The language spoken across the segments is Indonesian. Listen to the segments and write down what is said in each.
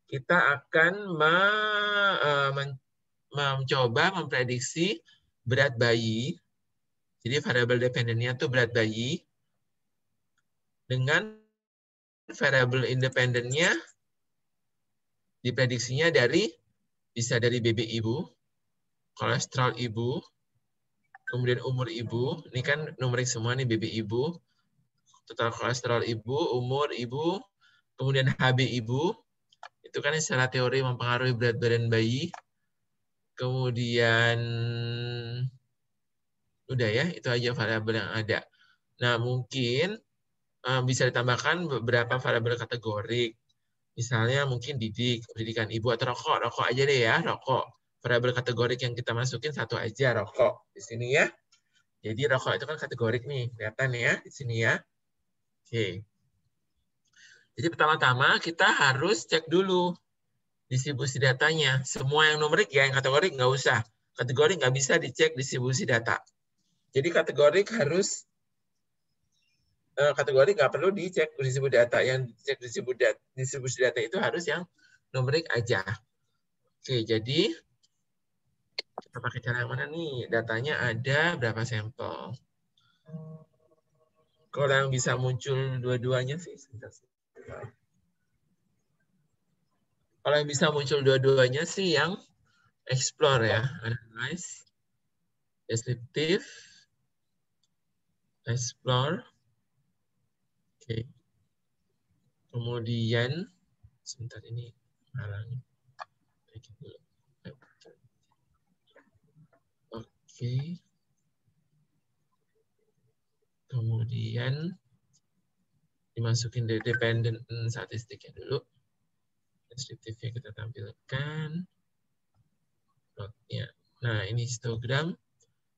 kita akan mencoba memprediksi berat bayi. Jadi variabel dependennya itu berat bayi. Dengan variabel independennya diprediksinya bisa dari BB ibu, kolesterol ibu, kemudian umur ibu. Ini kan numerik semua nih, BB ibu, total kolesterol ibu, umur ibu, kemudian HB ibu. Itu kan secara teori mempengaruhi berat badan bayi. Kemudian udah ya, itu aja variabel yang ada. Nah, mungkin bisa ditambahkan beberapa variabel kategorik. Misalnya mungkin pendidikan ibu atau rokok. Rokok aja deh ya, rokok. Variabel kategorik yang kita masukin satu aja, rokok. Di sini ya. Jadi rokok itu kan kategorik nih, kelihatan ya di sini ya. Oke. Jadi pertama-tama kita harus cek dulu distribusi datanya. Semua yang numerik ya, yang kategorik nggak usah. Kategorik nggak bisa dicek distribusi data. Jadi kategorik nggak perlu dicek distribusi data. Yang dicek distribusi data itu harus yang numerik aja. Oke, jadi kita pakai cara yang mana nih? Datanya ada berapa sampel? Kalau yang bisa muncul dua-duanya sih. Kalau yang bisa muncul dua-duanya sih yang explore ya. Analyze, descriptive, explore. Oke. Kemudian, sebentar ini halangi. Oke. Kemudian dimasukin dari dependent statistiknya dulu. Deskriptifnya kita tampilkan. Plotnya. Nah, ini histogram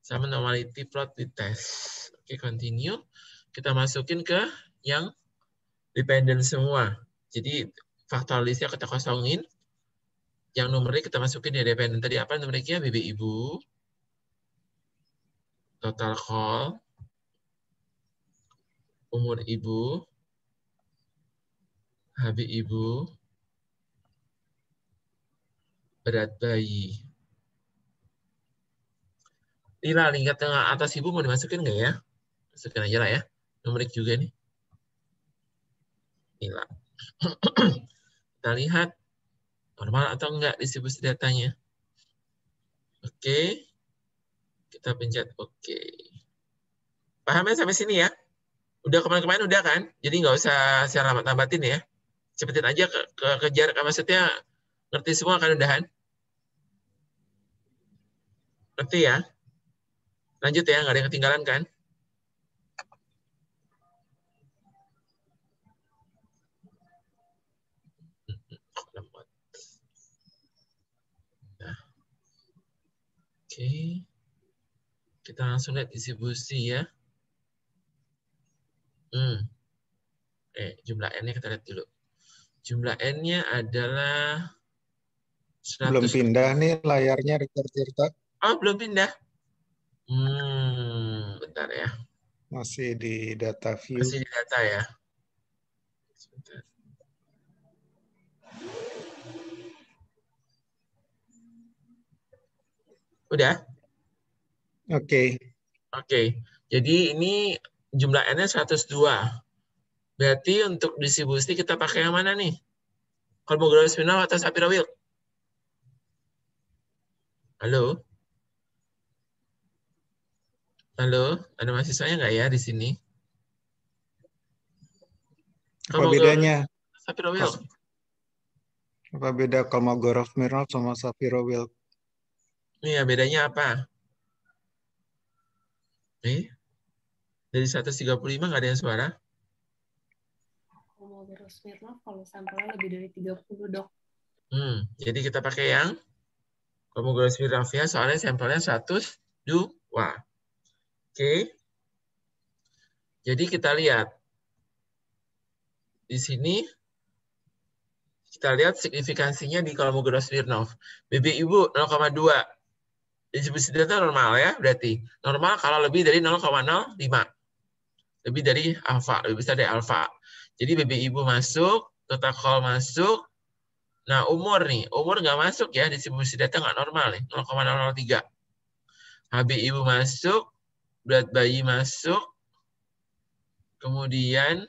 sama normality plot di test. Oke, continue. Kita masukin ke yang dependent semua. Jadi faktor listnya kita kosongin. Yang numerik kita masukin di dependent. Tadi apa numeriknya? BB ibu. Total call. Umur ibu. HB ibu. Berat bayi. Lila, lingkar tengah atas ibu mau dimasukin nggak ya? Masukin aja lah ya. Numerik juga nih. Lila. Kita lihat normal atau enggak distribusi datanya. Oke. Kita pencet oke. Pahamnya sampai sini ya? Udah kemarin-kemarin udah kan? Jadi nggak usah saya lambat-lambatin ya. Cepetin aja kejar. Maksudnya ngerti semua kan udahan? Ngerti ya? Lanjut ya, nggak ada yang ketinggalan kan? Nah. Oke. Kita langsung lihat distribusi ya. Jumlah N-nya kita lihat dulu. Jumlah N-nya adalah 100. Belum pindah nih layarnya, Tirta. Oh, belum pindah. Bentar ya. Masih di data view. Masih di data ya. Sebentar. Udah? Oke. Oke. Jadi ini jumlah N-nya 102. Berarti untuk distribusi kita pakai yang mana nih? Kolmogorov Smirnov atau Shapiro-Wilk? Halo? Halo? Ada mahasiswanya nggak ya di sini? Apa bedanya? Shapiro-Wilk. Apa beda Kolmogorov Smirnov sama Shapiro-Wilk? Iya, bedanya apa? Dari 135 nggak ada yang suara? Kolmogorov Smirnov kalau sampelnya lebih dari 30, Dok. Jadi kita pakai yang Kolmogorov Smirnov ya, soalnya sampelnya 102. Oke. Jadi kita lihat. Di sini kita lihat signifikansinya di Kolmogorov Smirnov. BB ibu 0,2. Distribusi data normal ya, berarti. Normal kalau lebih dari 0,05. Lebih dari alfa, lebih besar dari alfa. Jadi BB ibu masuk, total call masuk. Nah, umur nih. Umur nggak masuk ya. Distribusi data nggak normal nih. 0,003. HB ibu masuk. Berat bayi masuk. Kemudian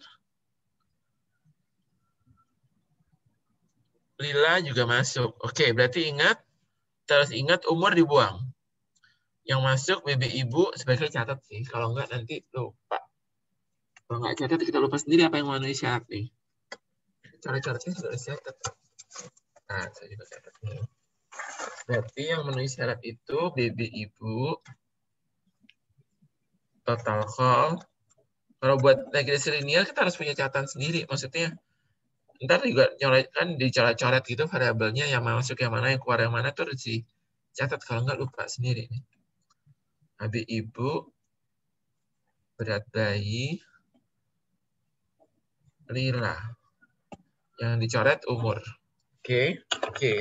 Lila juga masuk. Oke, berarti terus ingat umur dibuang. Yang masuk BB ibu sebaiknya catat sih. Kalau enggak nanti lupa. Kalau nggak catat kita lupa sendiri apa yang memenuhi syarat nih. Cara-caranya sudah catat. Nah, saya juga catat nih. Berarti yang memenuhi syarat itu BB ibu, total call. Kalau buat regresi linear kita harus punya catatan sendiri. Maksudnya ntar juga kan dicoret-coret gitu variabelnya yang masuk yang mana, yang keluar yang mana tuh harus dicatat. Kalau nggak lupa sendiri nih. HB ibu, berat bayi, Lila. Yang dicoret umur. Oke,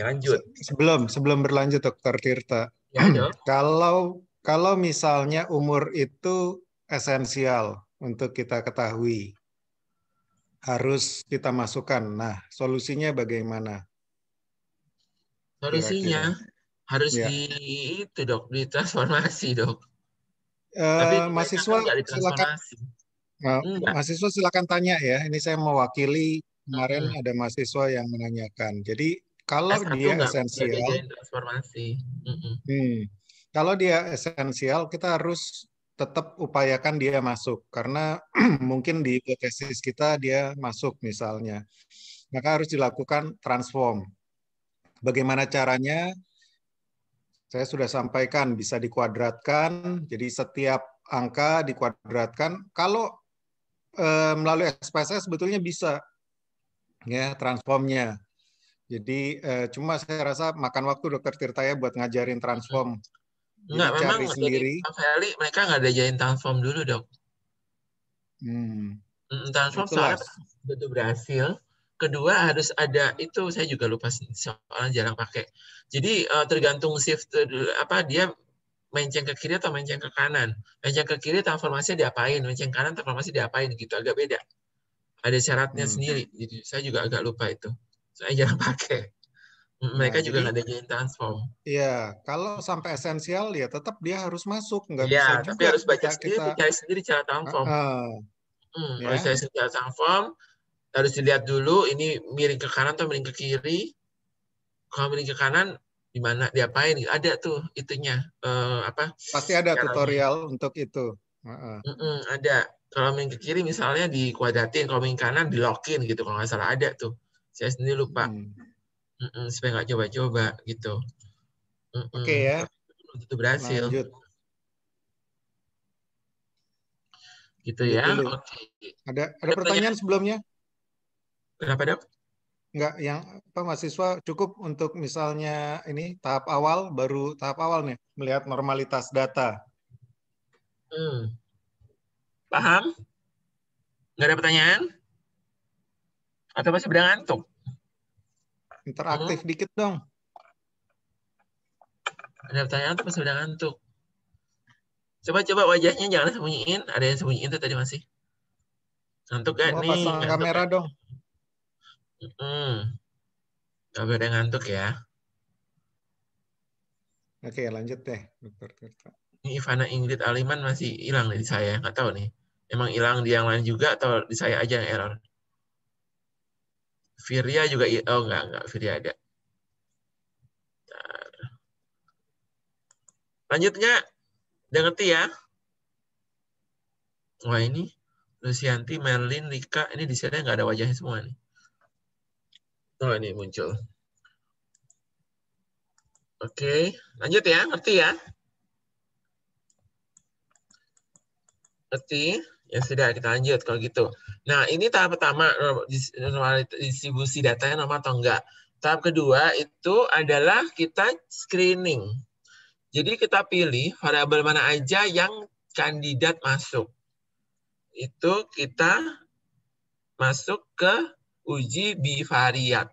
lanjut. Sebelum berlanjut, Dokter Tirta. Ya, dong. Kalau misalnya umur itu esensial untuk kita ketahui, harus kita masukkan. Nah, solusinya bagaimana? Solusinya harus Ya. ditransformasi, Dok. Tapi Mahasiswa nggak silakan. ditransformasi. Mahasiswa silakan tanya ya. Ini saya mewakili, kemarin Mm-mm. ada mahasiswa yang menanyakan. Jadi kalau S1 dia nggak esensial, diajarin transformasi. kalau dia esensial kita harus tetap upayakan dia masuk karena mungkin di hipotesis kita dia masuk misalnya. Maka harus dilakukan transform. Bagaimana caranya? Saya sudah sampaikan bisa dikuadratkan. Jadi setiap angka dikuadratkan. Kalau melalui SPSS sebetulnya bisa ya transformnya. Jadi cuma saya rasa makan waktu Dokter Tirta ya buat ngajarin transform. Enggak, Jadi memang cari dari sendiri. Pak Feli mereka nggak diajarin transform dulu, Dok. Transform Itulah. soalnya betul berhasil. Kedua harus ada itu, saya juga lupa soalnya jarang pakai. Jadi tergantung shift dia menceng ke kiri atau menceng ke kanan. Menceng ke kiri transformasinya diapain, menceng kanan transformasi diapain gitu, agak beda. Ada syaratnya sendiri. Jadi saya juga agak lupa itu. Saya jarang pakai. Mereka Nah, juga jadi nggak ada jalan transform. ya kalau sampai esensial ya tetap dia harus masuk, nggak Iya, bisa tapi juga harus baca sendiri, kita cari sendiri cara transform. Harus ya. cari sendiri cara transform. Harus dilihat dulu ini miring ke kanan atau miring ke kiri. Kalau miring ke kanan di mana diapain? Ada tuh itunya Pasti ada caranya. tutorial untuk itu. Ada. Kalau miring ke kiri misalnya dikuadratin, kalau miring kanan di-lock-in gitu kalau nggak salah ada tuh. Saya sendiri lupa. Supaya nggak coba-coba gitu. Oke ya. Itu berhasil. Lanjut. Gitu Lanjut ya. dulu. Oke. Ada pertanyaan sebelumnya? Kenapa, Dok? Enggak, yang mahasiswa cukup untuk misalnya ini tahap awal, baru tahap awal nih, melihat normalitas data. Paham? Nggak ada pertanyaan? Atau masih pada ngantuk? Interaktif dikit dong. Ada pertanyaan atau masih pada ngantuk? Coba wajahnya jangan sembunyiin. Ada yang sembunyiin tuh tadi masih. Ngantuk gak Semua nih? pasang Ngantuk kamera gak? dong. Gak ada ngantuk ya. Oke, lanjut deh, Dokter Tirta. Ini Ivana Ingrid Aliman masih hilang nih di saya. Nggak tahu nih. Emang hilang di yang lain juga atau di saya aja yang error? Firya juga, oh enggak, Firya ada. Lanjut nggak? Udah ngerti ya? Wah ini, Lucianti, Merlin, Rika, ini di sini nggak ada wajahnya semua nih. Oh ini muncul. Oke, lanjut ya, ngerti ya? Ngerti? Ya sudah, kita lanjut kalau gitu. Nah, ini tahap pertama, distribusi datanya normal atau enggak. Tahap kedua itu adalah kita screening. Jadi kita pilih variabel mana aja yang kandidat masuk. Itu kita masuk ke uji bivariat.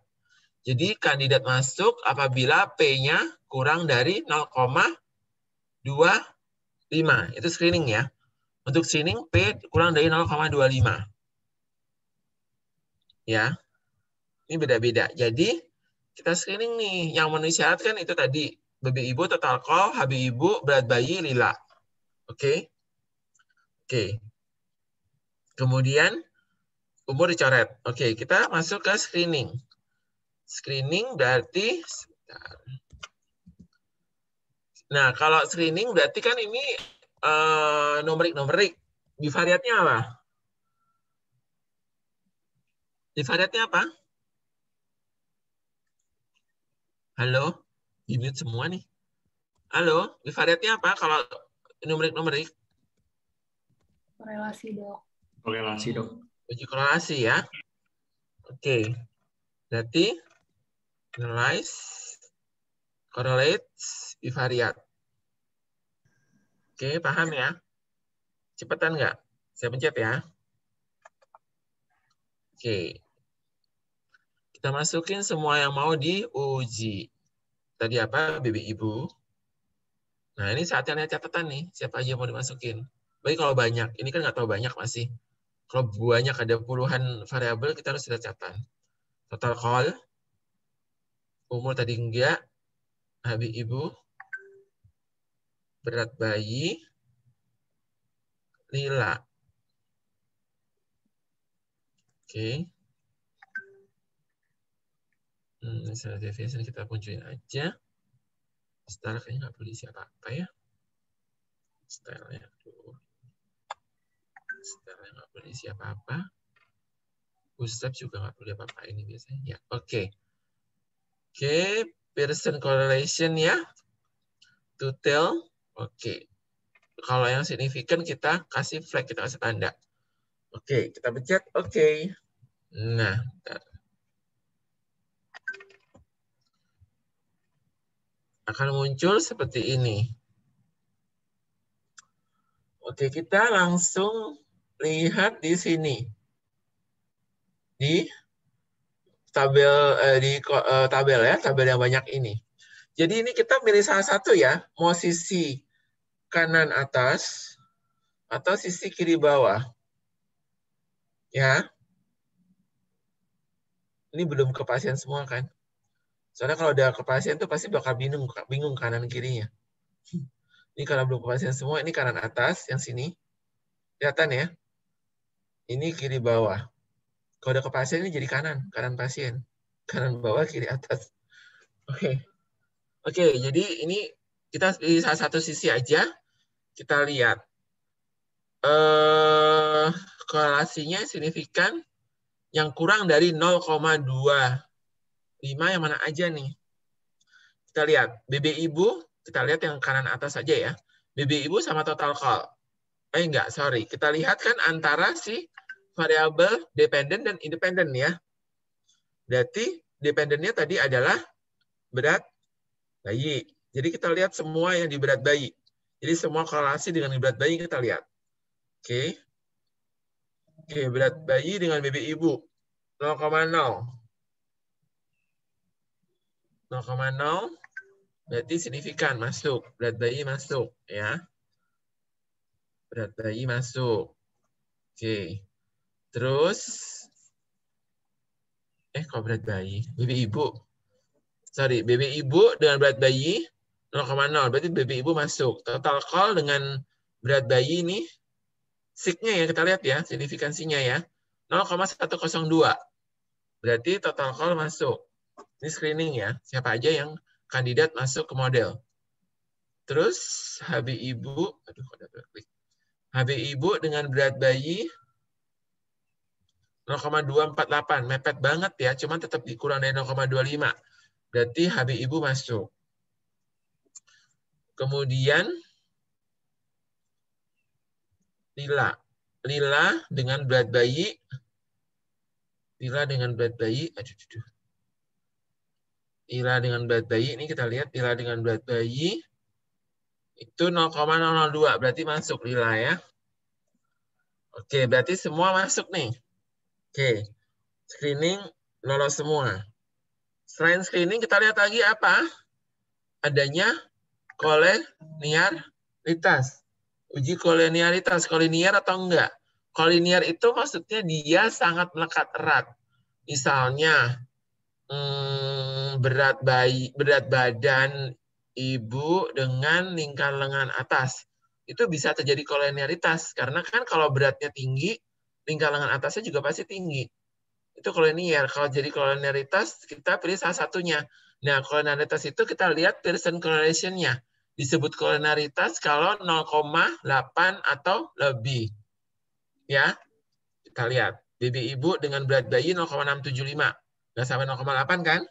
Jadi kandidat masuk apabila P-nya kurang dari 0,25. Itu screening ya. Untuk screening P kurang dari 0,25. Ya. Ini beda-beda. Jadi kita screening nih. Yang memenuhi syarat kan itu tadi. BB ibu, total call, HB ibu, berat bayi, lila. Oke. Oke. Kemudian umur dicoret. Oke, kita masuk ke screening. Screening berarti, nah kalau screening berarti kan ini numerik. Bivariatnya apa? Bivariatnya apa? Halo? Di-mute semua nih. Halo? Bivariatnya apa kalau numerik? Korelasi, Dok. Korelasi, Dok. Uji korelasi ya. Oke. Berarti analyze, correlate, bivariat. Oke, paham ya? Cepetan nggak? Saya pencet ya. Oke. Kita masukin semua yang mau diuji. Tadi apa? BB ibu. Nah, ini saatnya lihat catatan nih. Siapa aja yang mau dimasukin. Baik kalau banyak. Ini kan nggak tahu banyak masih. Kalau banyak ada puluhan variabel, kita harus lihat catatan. Total call. Umur tadi enggak. HB ibu. Berat bayi. Lila. Oke. Misalnya deviation kita munculin aja. Style kayaknya nggak perlu diisi apa-apa ya. Style-nya nggak perlu diisi apa-apa. Bootstrap juga nggak perlu apa-apa ini biasanya. Ya, oke. Oke, Pearson correlation ya. To tell. Oke. Kalau yang signifikan kita kasih flag, kita kasih tanda. Oke, kita pencet oke. Nah, bentar. Akan muncul seperti ini. Oke, kita langsung lihat di sini. Di tabel ya, tabel yang banyak ini. Jadi ini kita pilih salah satu ya, mau sisi kanan atas atau sisi kiri bawah. Ya. Ini belum ke pasien semua kan? Soalnya kalau udah ke pasien tuh pasti bakal bingung kanan kirinya. Ini kalau belum ke pasien semua, ini kanan atas, yang sini. Kelihatan ya? Ini kiri bawah. Kalau udah ke pasien ini jadi kanan pasien. Kanan bawah, kiri atas. Oke. Oke, jadi ini kita di salah satu sisi aja. Kita lihat. Korelasinya signifikan yang kurang dari 0,25 yang mana aja nih. Kita lihat, BB ibu, kita lihat yang kanan atas saja ya. BB ibu sama total call. Enggak, sorry. Kita lihat kan antara si variabel dependent dan independent ya. Berarti dependennya tadi adalah berat bayi. Jadi kita lihat semua yang di berat bayi. Jadi semua korelasi dengan berat bayi kita lihat. Oke. Oke, berat bayi dengan BB ibu 0,0. 0,0 berarti signifikan masuk, berat bayi masuk ya. Berat bayi masuk. Oke. Terus kok berat bayi? BB ibu. Sorry, BB ibu dengan berat bayi 0,0 berarti BB ibu masuk. Total call dengan berat bayi ini sig-nya ya kita lihat ya, signifikansinya ya. 0,102. Berarti total call masuk. Ini screening ya, siapa aja yang kandidat masuk ke model. Terus HB ibu, aduh kok ada klik. HB ibu dengan berat bayi 0,248, mepet banget ya, cuman tetap dikurang dari 0,25. Berarti HB ibu masuk. Kemudian Lila. Lila dengan berat bayi. Lila dengan berat bayi. Aduh. Lila dengan berat bayi, ini kita lihat Lila dengan berat bayi itu 0,002, berarti masuk Lila ya. Oke, berarti semua masuk nih. Oke, screening lolos semua. Selain screening kita lihat lagi apa? Adanya kolenialitas. Uji kolenialitas, kolinier atau enggak? Kolinier itu maksudnya dia sangat melekat erat. Misalnya, berat badan ibu dengan lingkar lengan atas. Itu bisa terjadi kolonialitas karena kan kalau beratnya tinggi, lingkar lengan atasnya juga pasti tinggi. Itu kolonial. Kalau jadi kolonialitas, kita pilih salah satunya. Nah, kolonialitas itu kita lihat Pearson correlation-nya. Disebut kolonialitas kalau 0,8 atau lebih. Ya, kita lihat. BB ibu dengan berat bayi 0,675. Nggak sampai 0,8 kan?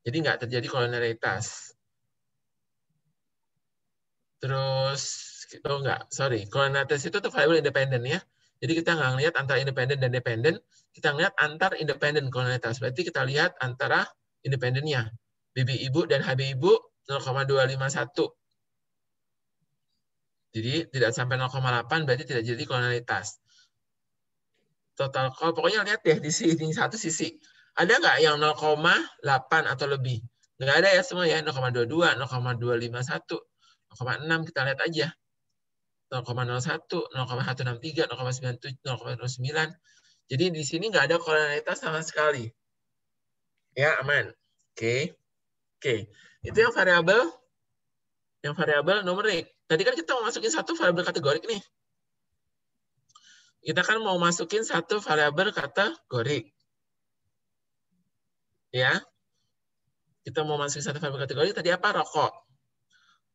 Jadi nggak terjadi kolonialitas. Terus, oh enggak, sorry. Kolonialitas itu tuh variabel independen ya. Jadi kita nggak ngelihat antara independen dan dependen, kita ngelihat antar independen kolonialitas. Berarti kita lihat antara independennya. BB ibu dan HB ibu 0,251. Jadi tidak sampai 0,8 berarti tidak jadi kolonialitas. Total call, pokoknya lihat deh di sini satu sisi. Ada nggak yang 0,8 atau lebih? Nggak ada ya semua ya, 0,22, 0,251, 0,6 kita lihat aja. 0,01, 0,163, 0,97, 0,09. Jadi di sini nggak ada kolonialitas sama sekali. Ya, aman. Oke. Oke. Itu yang variabel numerik. Tadi kan kita mau masukin satu variabel kategorik nih. Kita kan mau masukin satu variabel kategorik. Ya. Kita mau masukin satu variabel kategorik, tadi apa? Rokok.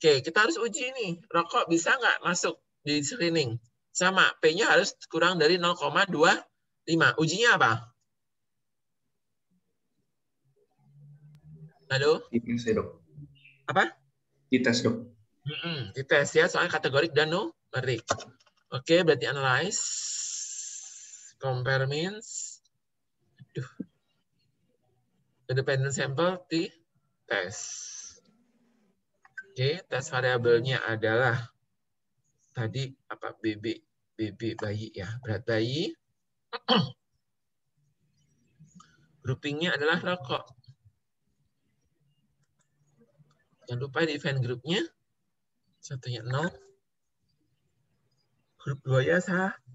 Oke, kita harus uji nih. Rokok bisa nggak masuk di screening? Sama, P-nya harus kurang dari 0,25. Ujinya apa? Halo? Dites ya, Dok. Apa? Dites, Dok. Dites ya, soalnya kategorik dan numerik. Oke, berarti analyze. Compare means. Independent sample tes. Oke, tes variabelnya adalah tadi apa? BB bayi ya, berat bayi. Groupingnya adalah rokok. Jangan lupa di event grupnya. Satunya 0. Grup 2-nya 1.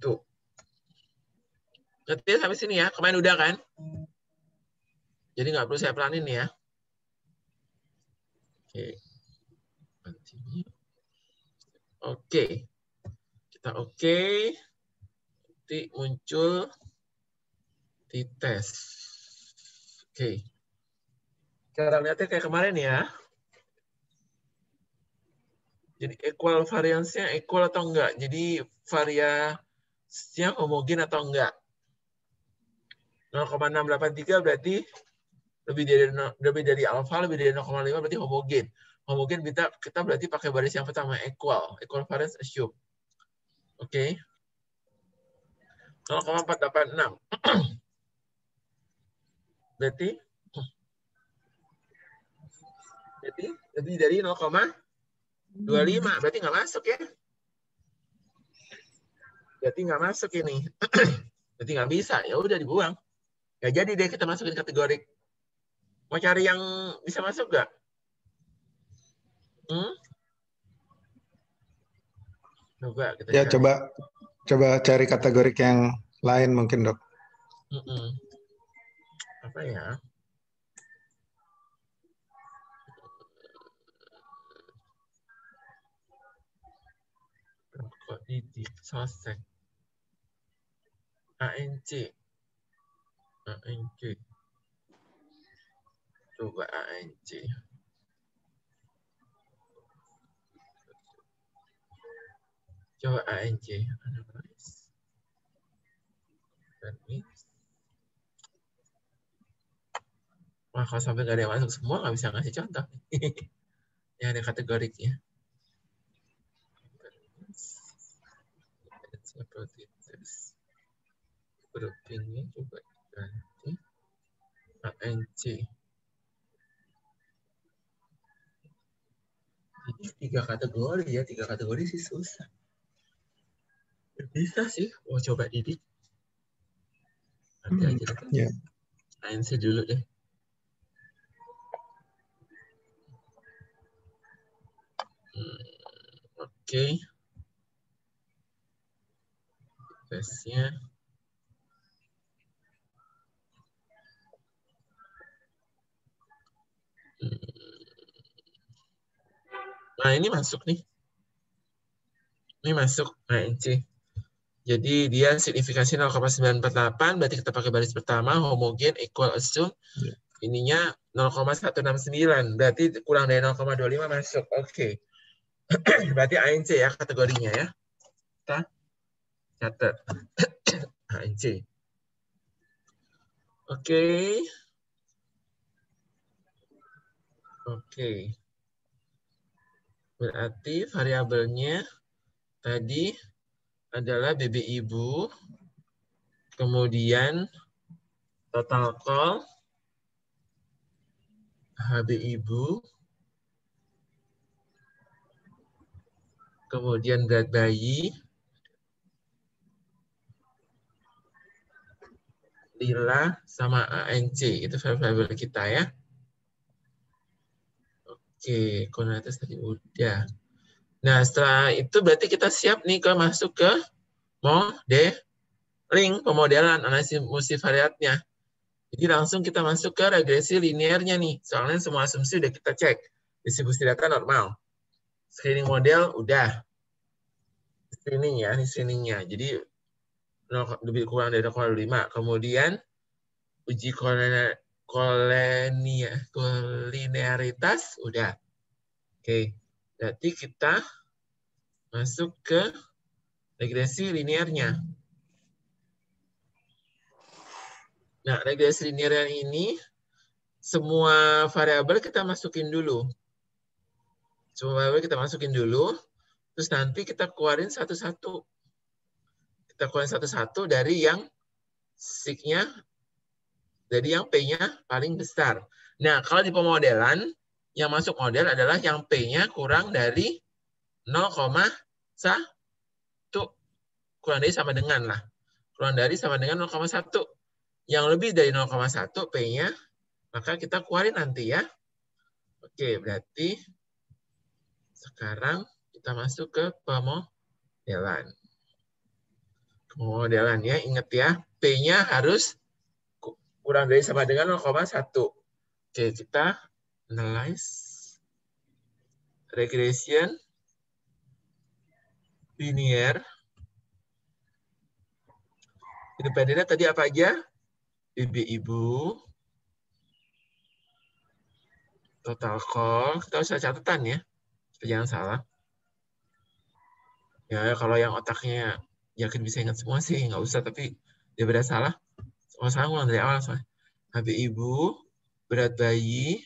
Ngerti ya sampai sini ya? Kemarin udah kan? Jadi nggak perlu saya pelanin ya. Oke. Oke. Kita oke. Nanti muncul di tes. Oke. Cara lihatnya kayak kemarin ya. Jadi equal variance-nya equal atau enggak. Jadi variasinya homogen atau enggak. 0,683 berarti lebih dari alfa, lebih dari 0,5 berarti homogen. Homogen kita berarti pakai baris yang pertama equal variance assume. Oke. 0,486. Berarti lebih dari 0,25. Berarti nggak masuk ya. Berarti nggak masuk ini. Berarti nggak bisa. Ya udah dibuang. Ya jadi deh kita masukin kategori. Mau cari yang bisa masuk nggak? Coba kita ya cari. coba cari kategori yang lain mungkin, Dok. Apa ya? Rokok didik, sosek. ANC. Coba ANC. Coba ANC. Wah, kalau sampai nggak ada yang masuk semua, nggak bisa ngasih contoh. Yang ada kategoriknya. Groupingnya coba ganti ANC. Jadi 3 kategori ya, 3 kategori sih susah. Bisa sih, mau coba didik. Nanti aja deh. Ya. ANC dulu deh. Oke. Tesnya. Nah, ini masuk nih. Ini masuk ANC. Jadi dia signifikansi 0,948, berarti kita pakai baris pertama, homogen, equal, assume. Ininya 0,169, berarti kurang dari 0,25 masuk. Oke. Berarti ANC ya kategorinya ya. Kita catat. ANC. Oke. Oke. Berarti variabelnya tadi adalah BB ibu, kemudian total call, HB ibu, kemudian berat bayi, Lila, sama ANC. Itu variabel kita ya. Oke, koordinatas tadi udah. Nah, setelah itu berarti kita siap nih ke masuk ke modeling, pemodelan analisis multivariatnya. Jadi langsung kita masuk ke regresi linearnya nih. Soalnya semua asumsi udah kita cek. Distribusi data normal. Screening model udah. Screening ya, ini screeningnya. Jadi lebih kurang dari 0,5. Kemudian uji kolinearitas udah. Oke, berarti kita masuk ke regresi linearnya. Nah, regresi linear ini semua variabel kita masukin dulu. Semua variabel kita masukin dulu, terus nanti kita keluarin satu-satu. Kita keluarin satu-satu dari yang sig-nya, dari yang P-nya paling besar. Nah, kalau di pemodelan, yang masuk model adalah yang P-nya kurang dari 0,1. Kurang dari sama dengan lah. Kurang dari sama dengan 0,1. Yang lebih dari 0,1 P-nya, maka kita keluarin nanti ya. Oke, berarti sekarang kita masuk ke pemodelan. Pemodelan ya, ingat ya, P-nya harus kurang dari sama dengan 0,1. Oke, kita analyze regression linear. Independennya tadi apa aja? BB ibu, total call, kita usah catatan ya, jangan salah. Ya kalau yang otaknya yakin bisa ingat semua sih nggak usah, tapi daripada salah, semua salah ulang dari awal soalnya. HB ibu, berat bayi,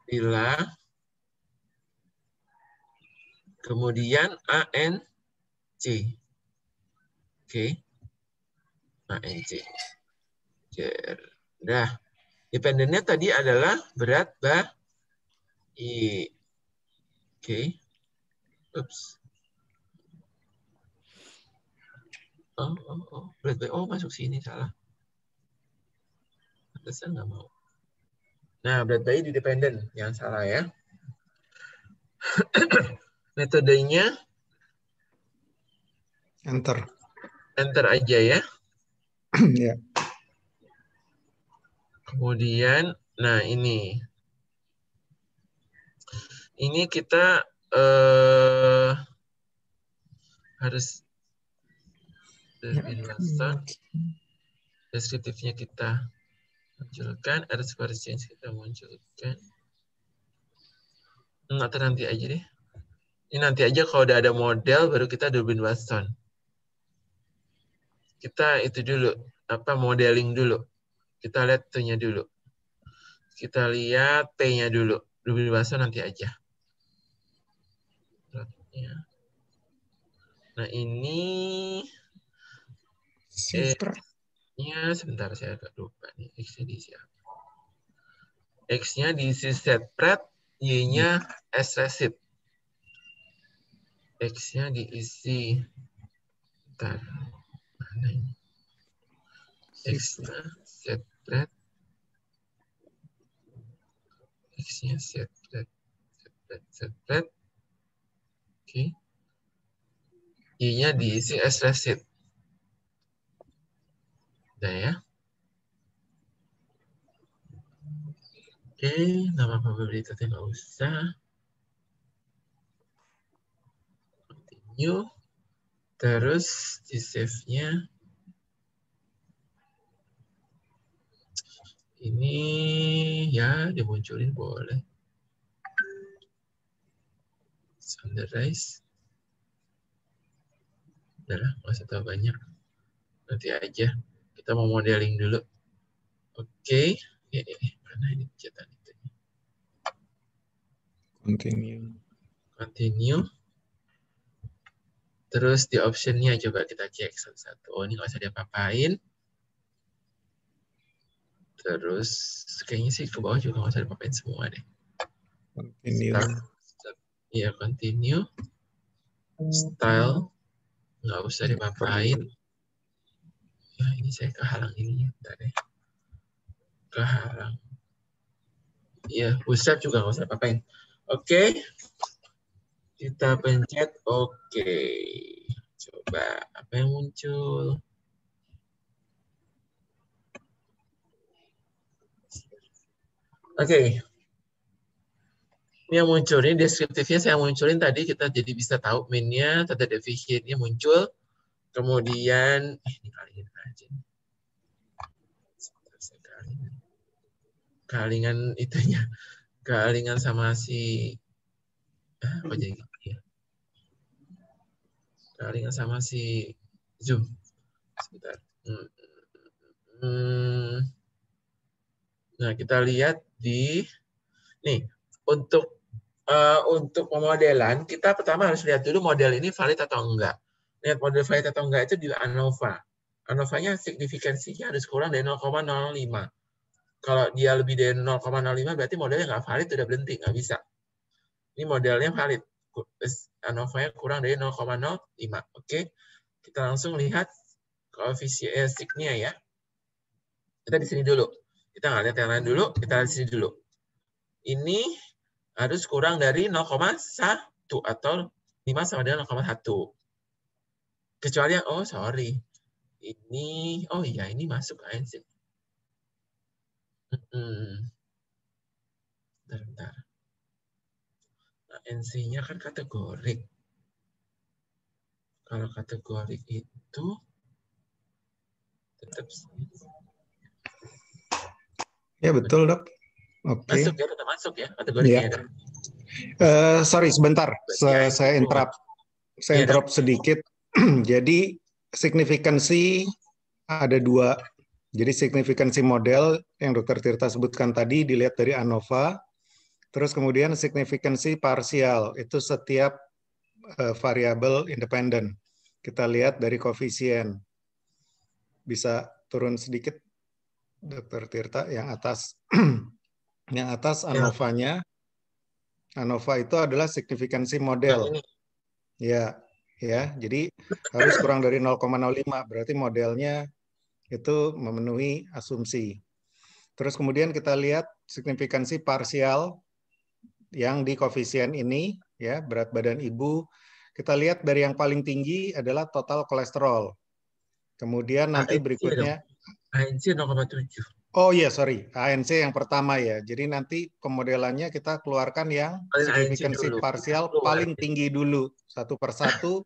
Lila, kemudian ANC. Oke. ANC. Nah, dependennya tadi adalah berat bayi. Oke. Oops. Berat bayi. Oh, masuk sini salah. Pantesan nggak mau. Nah, berat bayi di dependen, jangan salah ya. Metodenya Enter. enter aja ya. Ya. Kemudian, nah ini kita harus deskriptifnya kita munculkan, arus variance kita munculkan. Atau nanti aja deh. Ini nanti aja kalau udah ada model baru kita Durbin Watson. Kita itu dulu, modeling dulu. Kita lihat T-nya dulu. Kita lihat P-nya dulu. Durbin Watson nanti aja. Nah ini X-nya sebentar saya agak lupa nih. X-nya diisi apa? X-nya diisi setpret, Y-nya S-receipt. X-nya diisi bentar. Mana ini? X-nya setpret. X-nya setpret. Oke. Y-nya diisi S-receipt. Udah ya. Oke, nama probabilitasnya nggak usah. Continue. Terus di save-nya ini ya dimunculin boleh. Sunrise. Udah lah, nggak usah tahu banyak. Nanti aja. Kita mau modeling dulu. Oke. Mana ini catatan itu? Continue. Continue. Terus di option-nya coba kita cek satu-satu. Oh, ini nggak usah diapa-apain. Terus kayaknya sih ke bawah juga nggak usah diapa-apain semua deh. Continue. Iya, continue. Style. Nggak usah diapa-apain. Ya, ini saya kehalang ini. Bentar deh. Kehalang. Iya, bootstrap juga nggak usah diapa-apain. Oke. Kita pencet oke. Coba apa yang muncul? Oke. Ini yang muncul, ini deskriptifnya saya munculin tadi, kita jadi bisa tahu min-nya, tata deviation-nya muncul. Kemudian, ini kalian aja. Kalingan itunya, kalingan sama si, apa jadi gitu ya? Kalingan sama si Zoom. Sebentar. Nah, kita lihat di, nih, untuk pemodelan, kita pertama harus lihat dulu model ini valid atau enggak. Lihat model valid atau enggak itu di ANOVA. ANOVA-nya signifikansinya harus kurang dari 0,05. Kalau dia lebih dari 0,05 berarti modelnya nggak valid, udah berhenti, nggak bisa. Ini modelnya valid. ANOVA-nya kurang dari 0,05. Oke, kita langsung lihat koefisiennya ya. Kita di sini dulu. Kita nggak lihat yang lain dulu, kita lihat di sini dulu. Ini harus kurang dari 0,1 atau 5 sama dengan 0,1. Kecuali yang, oh sorry, ini, oh iya ini masuk ANC. Bentar. ANC-nya kan kategorik. Kalau kategorik itu tetap Ya betul dok. Oke. Masuk ya, tetap masuk ya kategorinya. Ya. Sorry sebentar, saya interrupt. Saya interrupt sedikit. Jadi signifikansi ada dua. Jadi signifikansi model yang Dr. Tirta sebutkan tadi dilihat dari ANOVA. Terus kemudian signifikansi parsial itu setiap variabel independen. Kita lihat dari koefisien. Bisa turun sedikit, Dr. Tirta, yang atas. Yang atas ANOVA-nya. ANOVA itu adalah signifikansi model. Ya, ya. Jadi harus kurang dari 0,05. Berarti modelnya itu memenuhi asumsi. Terus kemudian kita lihat signifikansi parsial yang di koefisien ini, ya, berat badan ibu. Kita lihat dari yang paling tinggi adalah total kolesterol. Kemudian nanti berikutnya ANC 0,7. Oh iya, sorry. ANC yang pertama ya. Jadi nanti pemodelannya kita keluarkan yang signifikansi parsial paling tinggi dulu. Satu persatu.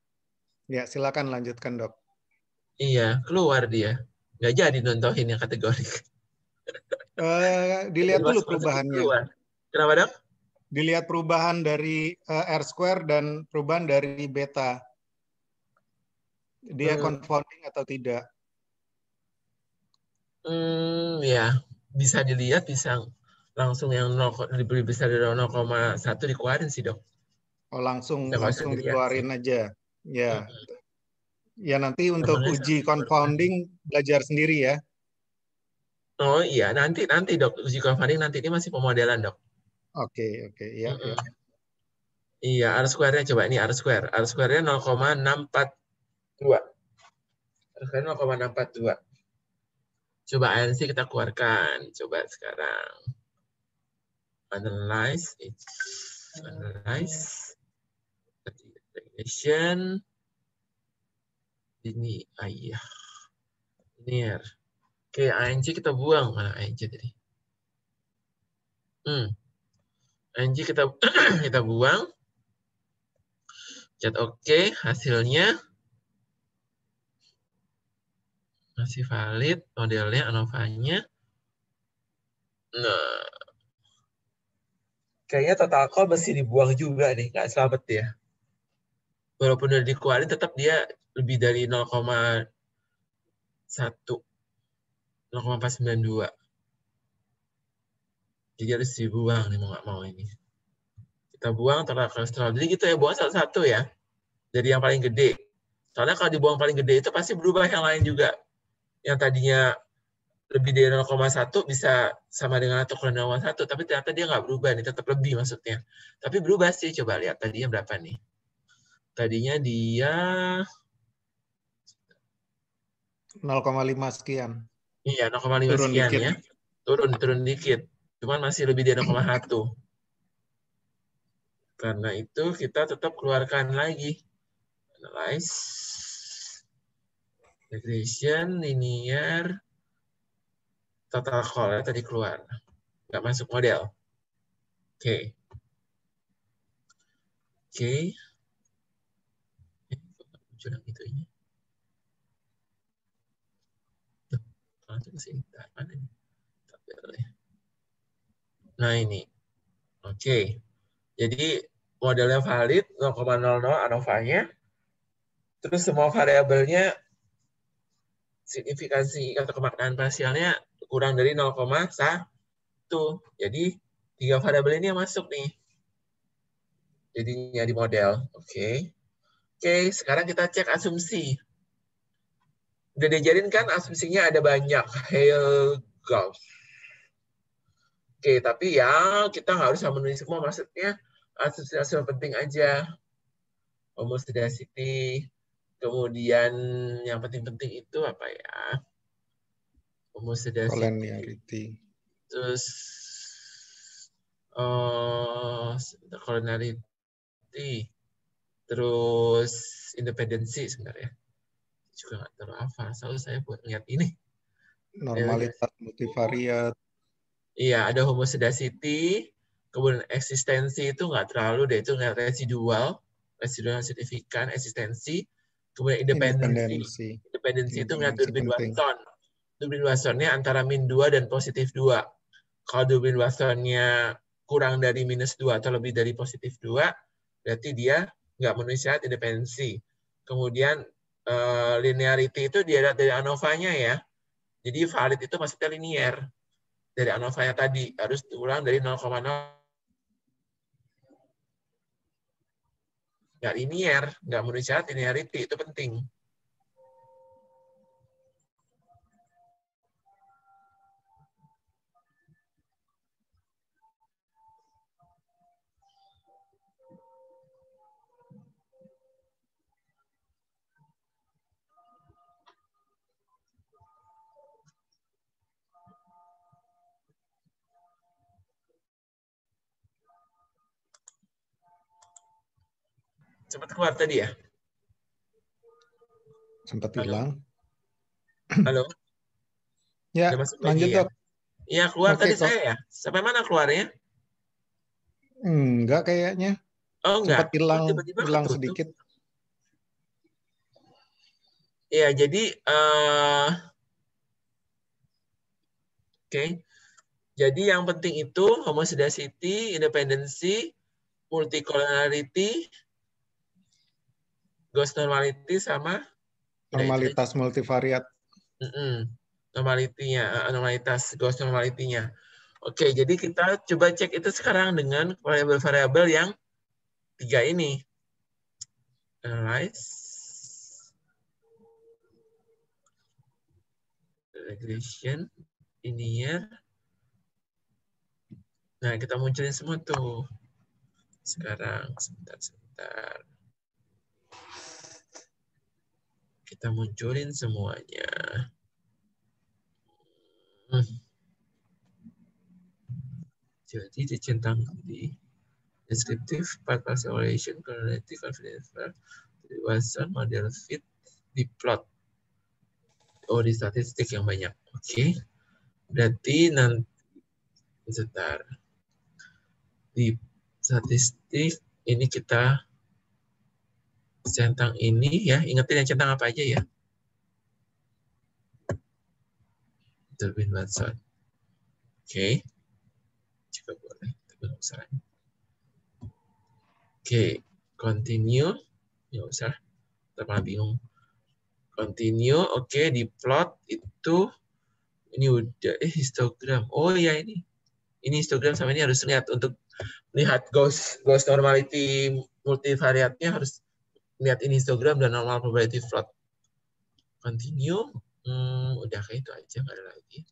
Ya, silakan lanjutkan, dok. Iya, keluar dia. Nggak jadi nontonin yang kategori. Dilihat dulu perubahannya. Kenapa, dok? Dilihat perubahan dari R square dan perubahan dari beta. Dia confounding atau tidak? Ya, bisa dilihat, bisa langsung yang lebih besar dari 0,1 dikeluarin sih, dok. Oh, langsung dikeluarin aja. Ya. Ya, nanti untuk uji confounding belajar sendiri ya. Oh iya, nanti dok, uji confounding nanti, ini masih pemodelan, dok. Oke, ya. Iya, R square-nya coba, ini R square. R square-nya 0,642. R square 0,642. Coba ANC kita keluarkan. Coba sekarang. Analyze. Definition. Ini, ayah. Ini R. Oke, ANC kita buang. Mana ANC tadi? ng kita kita buang. Chat oke, hasilnya masih valid, modelnya ANOVA-nya. Nah, kayaknya total call mesti dibuang juga nih, nggak selamat ya. Walaupun udah dikeluarin, tetap dia lebih dari 0,1, 0,492. Jadi harus dibuang nih, mau nggak mau ini. Kita buang total kolesterol. Jadi gitu ya, buang satu-satu ya. Dari yang paling gede. Soalnya kalau dibuang paling gede itu pasti berubah yang lain juga. Yang tadinya lebih dari 0,1 bisa sama dengan atau kurang dari 0,1, tapi ternyata dia nggak berubah nih, tetap lebih maksudnya. Tapi berubah sih, coba lihat tadinya berapa nih. Tadinya dia 0,5 sekian. iya 0,5 Turun sekian dikit. ya. Turun dikit. Cuman masih lebih dari 0,1. Karena itu kita tetap keluarkan lagi. Analyze. Regression, linear, total call ya, tadi keluar. Nggak masuk model. Oke. Oke. Curang itu ini. Langsung ke sini. Mana ini? Nah ini. Oke. Jadi modelnya valid 0,00 ANOVA-nya. Terus semua variabelnya signifikansi atau kemaknaan parsialnya kurang dari 0,1. Jadi 3 variabel ini yang masuk nih. Jadinya di model. Oke. Oke, sekarang kita cek asumsi. Udah diajarin kan asumsinya ada banyak. Hale-Gauss. Oke, tapi ya kita nggak harus menulis semua. Maksudnya asumsi-asumsi penting aja. Homoscedasty. Kemudian yang penting-penting itu apa ya? Homoscedasty. Collinearity. Terus collinearity. Terus independensi sebenarnya. Juga nggak terlalu hafal. Selalu saya buat lihat ini. Normalitas multivariat. Iya, ada homoscedasty, kemudian eksistensi itu nggak terlalu deh, itu nggak residual signifikan, eksistensi, kemudian independensi. Independensi itu nggak Durbin-Watson. Durbin-Watsonnya antara min 2 dan positif 2. Kalau Durbin-Watsonnya kurang dari minus 2 atau lebih dari positif 2, berarti dia nggak memenuhi syarat independensi. Kemudian linearity itu dia dari ANOVA-nya ya. Jadi valid itu maksudnya linear. Dari ANOVA-nya tadi harus diulang dari 0,0. Nggak linear, nggak memenuhi syarat linearity, itu penting. Sempat keluar tadi ya? Sempat hilang. Halo? Ya, lanjut dok. Iya, keluar tadi kok. Saya ya? Sampai mana keluarnya? Enggak kayaknya. Oh, enggak. Sempat hilang sedikit. Iya, jadi oke. Jadi yang penting itu homoscedasty, independency, multicollinearity, Gauss normality sama normalitas multivariat. Normalitas Gauss normality-nya. Oke, jadi kita coba cek itu sekarang dengan variabel-variabel yang 3 ini. Analyze, regression, linear. Nah, kita munculin semua tuh. Sekarang, sebentar. Kita munculin semuanya. Jadi dicentang di descriptive, partial evaluation, correlative, confidence, Watson, model fit, di plot. Oh, di statistik yang banyak. Oke. Berarti nanti, sebentar. di statistik ini kita centang ini ya, ingetin yang centang apa aja ya. Turbin Watson. Oke. Jika boleh, belum usah. Oke, continue. Ya usah, terlalu bingung. Continue, oke, di plot itu ini udah histogram. Oh ya ini histogram sama ini harus lihat untuk lihat Gauss normality multivariatnya harus lihat ini histogram dan normal probability plot. Continue, udah kayak itu aja, nggak ada lagi.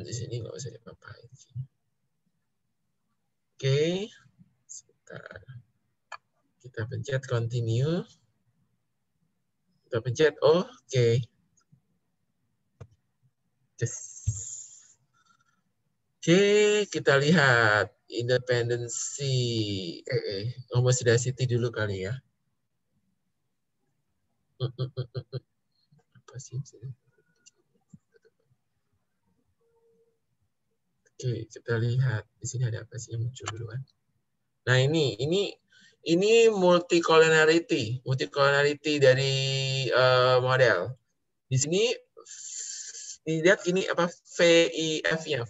Di sini nggak usah diapa-apain. Oke, sebentar. Kita pencet continue. Kita pencet oke. Yes. Oke, kita lihat independensi homosidacity dulu kali ya. Apa sih? Oke, kita lihat di sini ada apa sih yang muncul duluan. Nah, ini multicollinearity dari model. Di sini dilihat ini apa VIF-nya,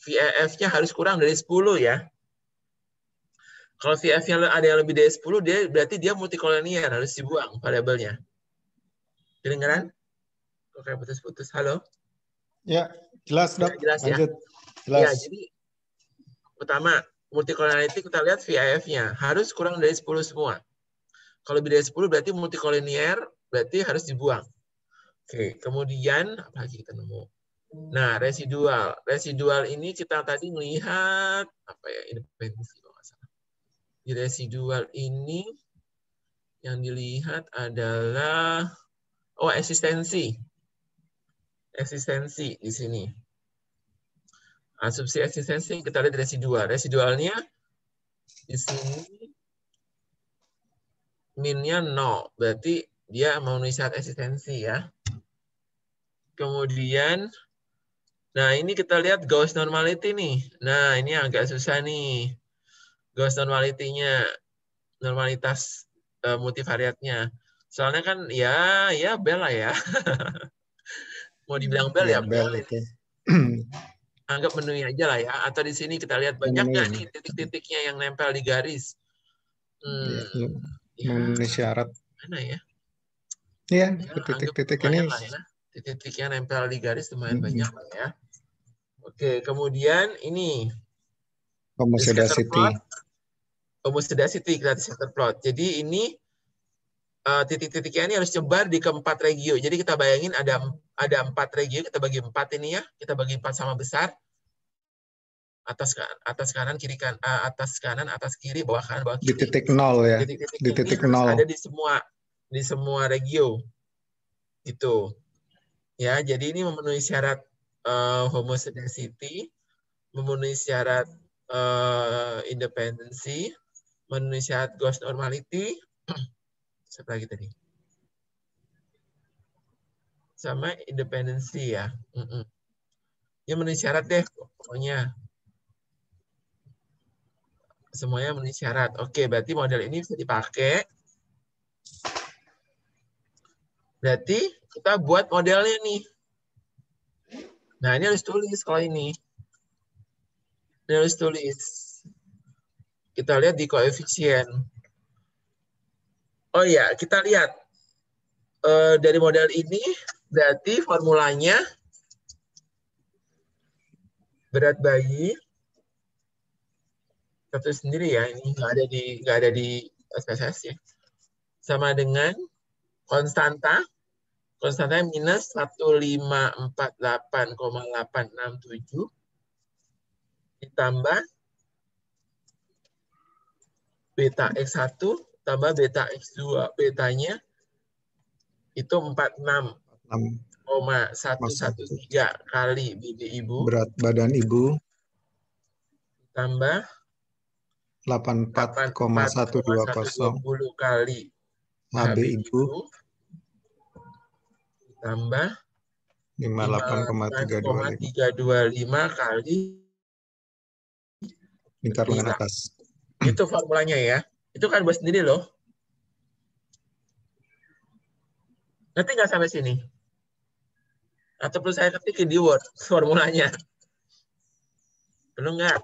VIF-nya harus kurang dari 10 ya. Kalau VIF-nya ada yang lebih dari 10, berarti dia multicollinear, harus dibuang variabelnya. Kedengaran? Kok kayak putus-putus? Halo? Ya, jelas dok. Jelas lanjut. Ya? Jelas. Ya, jadi pertama, multicollinearity kita lihat VIF-nya harus kurang dari 10 semua. Kalau lebih dari 10 berarti multicollinear, berarti harus dibuang. Oke, kemudian apa lagi kita nemu? Nah, residual. Residual ini kita tadi melihat apa ya? Independensi kalau nggak salah. Di residual ini yang dilihat adalah eksistensi. Eksistensi di sini. Asumsi eksistensi kita lihat residual. Residualnya di sini min-nya 0, berarti dia memenuhi syarat eksistensi ya. Kemudian, nah ini kita lihat Gauss normality nih. Nah ini agak susah nih. Gauss normality-nya, normalitas multivariatnya. Soalnya kan ya Bell lah ya. Mau dibilang Bell ya Bell boleh. itu. Anggap memenuhi aja lah ya. Atau di sini kita lihat banyak nggak nih titik-titiknya yang nempel di garis. Memenuhi syarat. Mana ya? Iya, titik-titik ini. Lah ya. Titik-titik yang nempel di garis lumayan banyak lah ya. Oke, kemudian ini homosidacity. Homosidacity kita scatter plot. Jadi ini titik-titiknya ini harus nyebar di keempat regio. Jadi kita bayangin ada 4 regio, kita bagi 4 ini ya. Kita bagi 4 sama besar. Atas kanan, kiri kan, atas kanan, atas kiri, bawah kanan, bawah kiri. Di titik 0 ya. Di titik 0. Ada di semua regio. Gitu. Ya, jadi ini memenuhi syarat homosidacity, memenuhi syarat independensi, memenuhi syarat Gauss normality, siapa lagi tadi? Sama independensi ya. Ya memenuhi syarat deh pokoknya. Semuanya memenuhi syarat. Oke, berarti model ini bisa dipakai. Berarti kita buat modelnya nih. Nah, ini harus tulis kalau ini. Ini harus tulis. Kita lihat di koefisien. Oh ya, kita lihat. Dari model ini, berarti formulanya berat bayi satu sendiri ya, ini nggak ada di SPSS ya, sama dengan konstanta minus 1548,867 ditambah beta X1 tambah beta X2, betanya itu 46,113 kali BB ibu. Berat badan ibu tambah 84,120 kali HB ibu tambah 58,325 58,325 kali lingkar lengan 5. atas. Itu formulanya ya. Itu kan buat sendiri loh. Ngerti nggak sampai sini? Atau perlu saya ketikin di Word formulanya? Perlu nggak?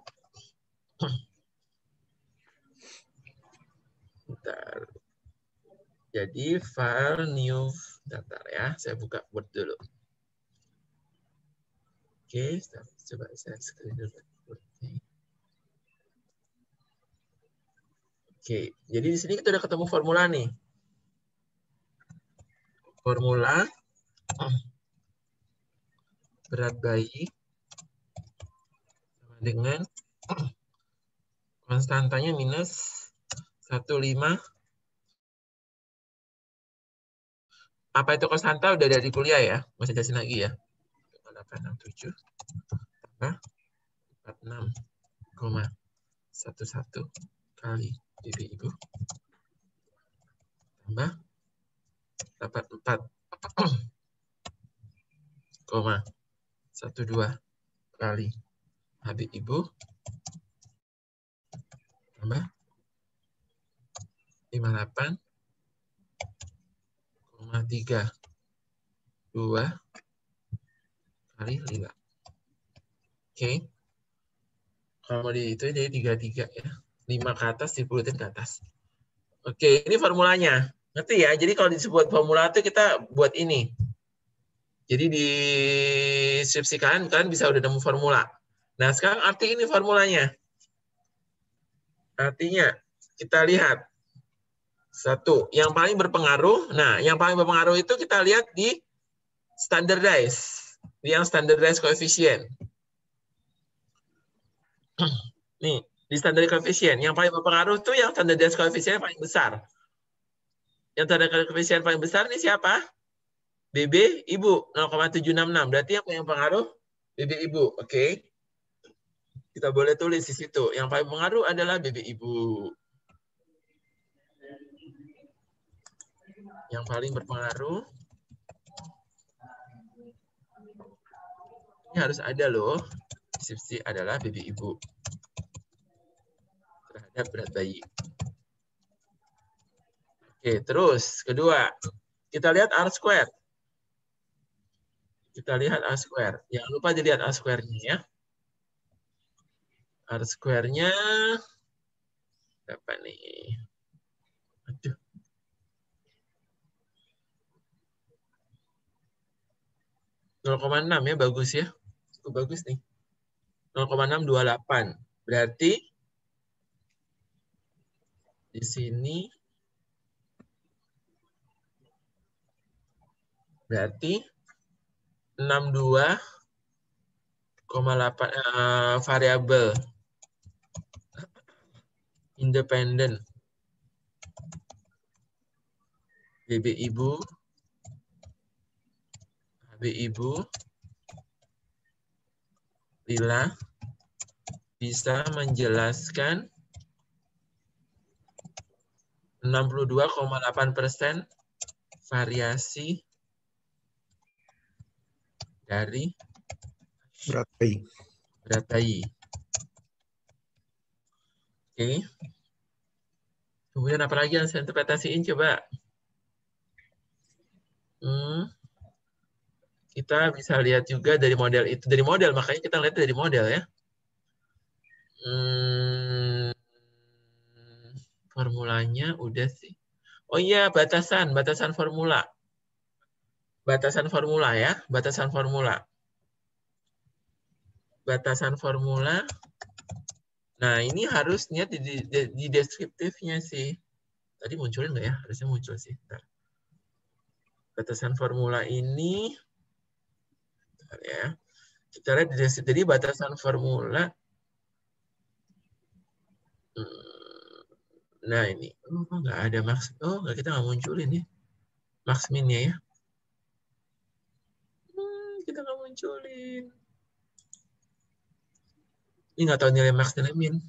Bentar. Jadi file new data ya. Saya buka Word dulu. Oke, coba saya screen dulu. Oke, jadi di sini kita udah ketemu formula nih. Formula berat bayi sama dengan konstantanya minus 15. Apa itu konstanta? Udah dari kuliah ya. Masih jelasin lagi ya. 867 tambah 46,11 kali BB Ibu tambah 84,12 kali HB Ibu tambah 58,32 kali 5. Oke. Kalau mau di itu jadi 33 ya. 5 ke atas, 10 ke atas. Oke, ini formulanya. Ngerti ya? Jadi kalau disebut formula itu kita buat ini. Jadi di skripsi kalian bisa udah nemu formula. Nah, sekarang arti ini formulanya. Artinya, kita lihat. Satu, yang paling berpengaruh. Nah, yang paling berpengaruh itu kita lihat di standardize. Yang standardized coefficient. Nih, di standardized coefficient. Yang paling berpengaruh itu yang standardized coefficient paling besar. Yang standardized coefficient paling besar ini siapa? BB Ibu 0,766. Berarti yang paling pengaruh BB Ibu. Oke. Kita boleh tulis di situ. Yang paling pengaruh adalah BB Ibu. Yang paling berpengaruh ini harus ada loh. Deskripsi adalah BB Ibu terhadap berat bayi. Oke, terus kedua, kita lihat R square. Kita lihat R square. Jangan lupa dilihat R square-nya ya. R square-nya apa nih? Aduh. .6 ya, bagus ya. Cukup bagus nih. 0,628. Berarti di sini berarti 62,8 variabel independen BB Ibu, HB Ibu, Lila bisa menjelaskan 62,8% variasi dari berat bayi. Berat bayi. Oke. Kemudian apa lagi yang saya interpretasiin coba? Kita bisa lihat juga dari model itu. Dari model, makanya kita lihat dari model ya. Formulanya udah sih. Oh iya, batasan formula. Batasan formula ya, batasan formula. Batasan formula. Nah, ini harusnya di deskriptifnya sih. Tadi munculin nggak ya? Harusnya muncul sih. Bentar. Batasan formula ini, bentar ya. Kita lihat di deskriptif. Jadi batasan formula. Nah, ini. Oh, nggak ada max. Oh, nggak, kita nggak munculin ya. Max min-nya ya. Kita nggak munculin. Ini nggak tahu nilai max nilai min.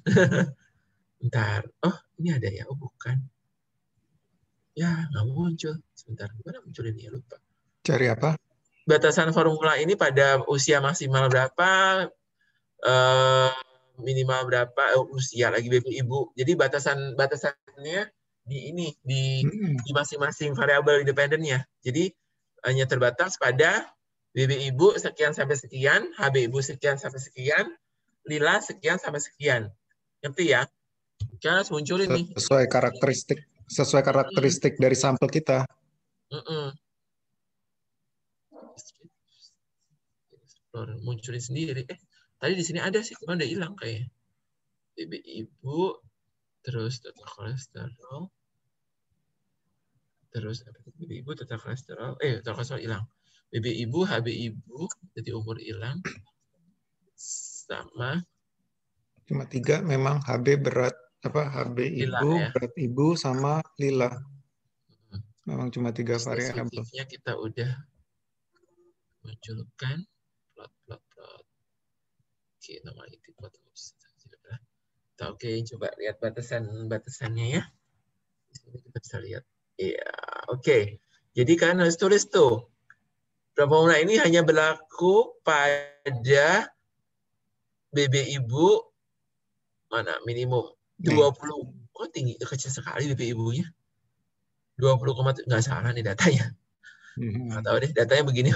Bentar. Oh, ini ada ya. Oh, bukan. Ya, nggak muncul. Sebentar. Gimana munculin ya? Lupa. Cari apa? batasan formula ini pada usia maksimal berapa, minimal berapa, usia lagi baby ibu. Jadi batasannya di masing-masing variabel independennya. Jadi hanya terbatas pada BB ibu sekian sampai sekian, HB ibu sekian sampai sekian, Lila sekian sampai sekian. Ngerti ya? Kan harus muncul ini. Sesuai karakteristik dari sampel kita. Munculin sendiri. Tadi di sini ada sih, cuma udah hilang kayaknya. BB ibu, terus total kolesterol, terus BB ibu total kolesterol, total kolesterol hilang. BB ibu, HB ibu, jadi umur hilang, sama. Cuma 3 memang HB berat HB Lila, ibu, ya. berat ibu sama Lila. Memang cuma 3 variabel. Sensitifnya kita udah munculkan plot. Oke, normality plot. Oke, coba lihat batasannya ya. Di sini kita bisa lihat. Iya, oke. Jadi kalian harus tulis tuh. Formula ini hanya berlaku pada BB ibu mana minimum 20. Kok tinggi, kecil sekali BB ibunya. 20, nggak salah nih datanya. Nggak tahu deh, datanya begini.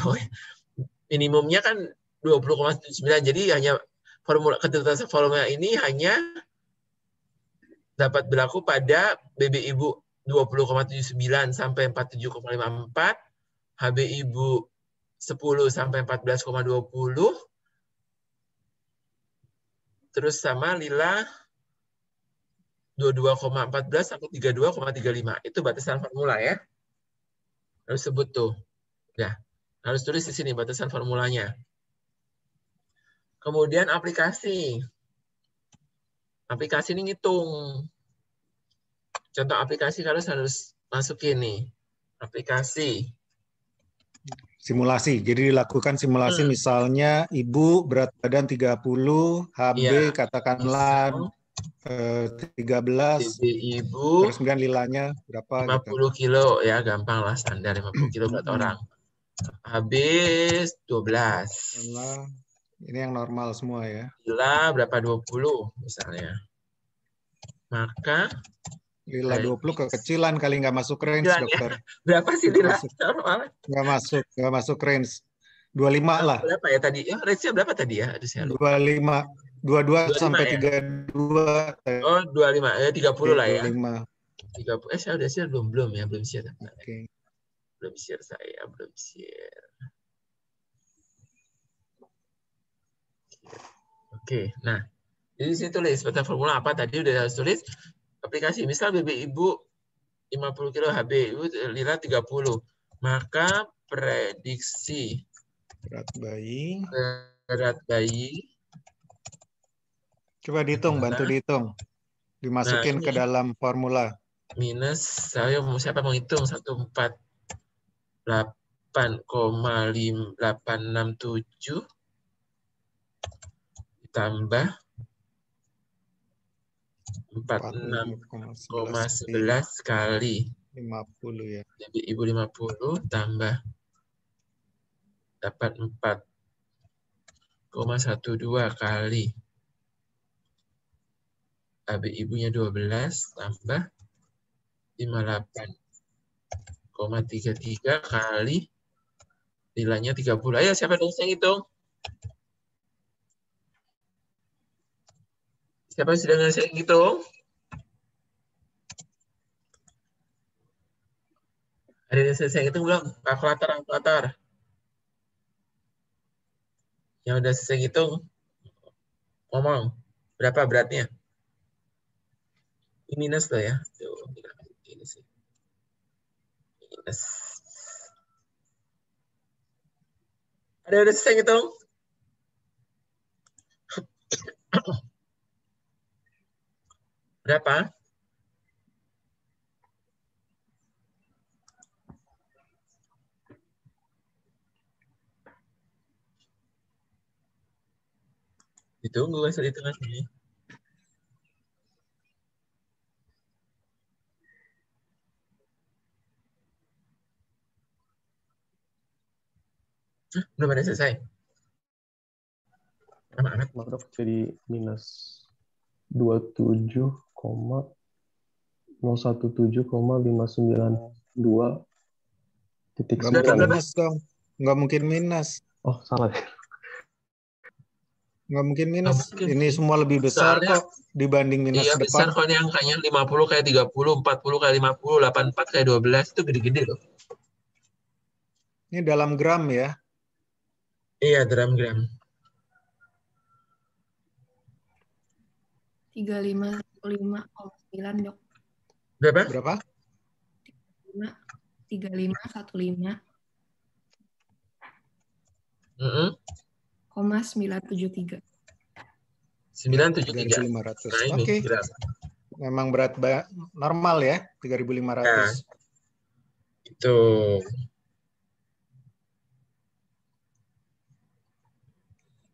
Minimumnya kan 20,79. Jadi hanya ketentuan formula ini hanya dapat berlaku pada BB ibu 20,79 sampai 47,54, HB ibu 10 sampai 14,20, terus sama Lila 22,14 sampai 32,35. Itu batasan formula ya. Harus sebut tuh. Ya, harus tulis di sini batasan formulanya. Kemudian aplikasi. Aplikasi ini ngitung. Contoh aplikasi harus masukin nih. Aplikasi. Simulasi. Jadi dilakukan simulasi misalnya ibu berat badan 30, HB ya, katakanlah 13, BB ibu terus kemudian Lilanya berapa 50 gitu. kilo ya, gampang lah, standar 50 kilo buat orang. Habis 12. Ini yang normal semua ya. Lila berapa 20 misalnya. Maka Lila 20 kekecilan kali nggak masuk range, dokter. Ya. Berapa sih Lila normal? Nggak masuk range. 25 lah. Berapa ya tadi? Range-nya berapa tadi ya? Aduh, saya lupa. 25. 22 sampai ya? 32. Oh, 25. 30 lah ya. 25. 30. Saya udah share belum ya, belum share. Oke. Belum share saya, belum share. Oke, nah. Jadi sini tulis batasan formula apa tadi udah tulis. Aplikasi misal BB ibu 50 kilo, HB ibu Lila 30. Maka prediksi berat bayi. Coba dihitung, bantu dihitung. Dimasukin ke dalam formula. Minus, siapa mau hitung? 148,867 ditambah 46,11 kali 50 ya. Jadi ibu 50 tambah dapat 4,12 kali AB ibunya 12 tambah 58,33 kali nilainya 30. Ayo siapa yang bisa hitung? Siapa yang sudah bisa hitung? Ada yang selesai hitung belum? Kalkulator. Yang udah selesai hitung, ngomong. Berapa beratnya? Ini minus loh ya. Ini sih. Minus. Ada yang udah selesai hitung? Berapa? Ditunggu hasil hitungannya. Belum ada selesai. Lama amat. Maaf dok, jadi minus 27,017,592 titik Nggak mungkin 9. minus dong. Nggak mungkin minus. Oh, salah. Nggak mungkin minus. mungkin Ini sih. semua lebih besar Soalnya, kok dibanding minus Iya, besar depan. kok ini angkanya 50 kayak 30, 40 kayak 50, 84 kayak 12 itu gede-gede loh. Ini dalam gram ya. Iya, gram. 3515,9 dok. Berapa? Berapa? 3515 Mm-mm. 973. 973. 3.500. Nah ini Oke. gram. Memang berat normal ya, 3.500. Ya, itu.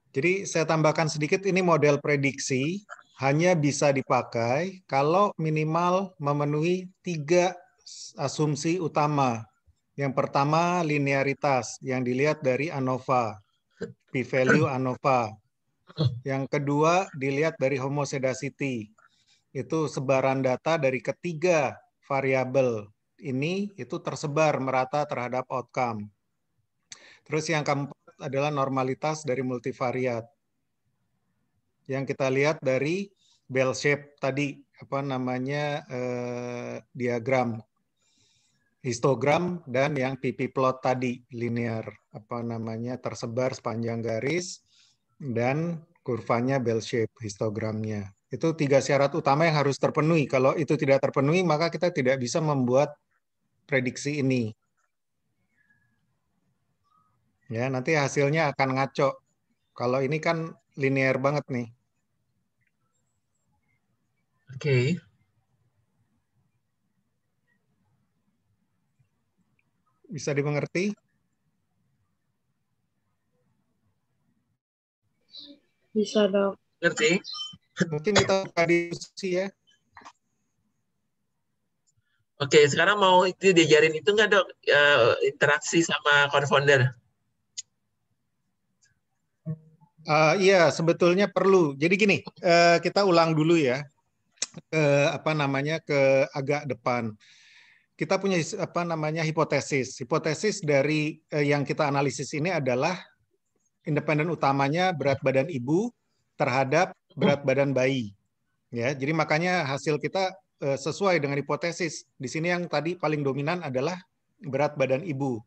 Jadi saya tambahkan sedikit, ini model prediksi hanya bisa dipakai kalau minimal memenuhi 3 asumsi utama. Yang pertama linearitas yang dilihat dari ANOVA, p-value ANOVA. Yang kedua dilihat dari homoscedasty, itu sebaran data dari ketiga variabel ini itu tersebar merata terhadap outcome. Terus yang keempat adalah normalitas dari multivariat. Yang kita lihat dari bell shape tadi, apa namanya, diagram histogram, dan yang PP plot tadi linear, apa namanya, tersebar sepanjang garis dan kurvanya bell shape histogramnya. Itu 3 syarat utama yang harus terpenuhi. Kalau itu tidak terpenuhi, maka kita tidak bisa membuat prediksi ini. Ya, nanti hasilnya akan ngaco. Kalau ini kan linear banget nih. Oke. Bisa dimengerti? Bisa dok. Ngerti? Mungkin kita buka diskusi ya. Oke, sekarang mau itu diajarin itu nggak dok? Interaksi sama confounder. Iya, sebetulnya perlu. Jadi gini, kita ulang dulu ya, ke agak depan. Kita punya hipotesis. Hipotesis dari yang kita analisis ini adalah independen utamanya berat badan ibu terhadap berat badan bayi. Ya, jadi makanya hasil kita sesuai dengan hipotesis. Di sini yang tadi paling dominan adalah berat badan ibu.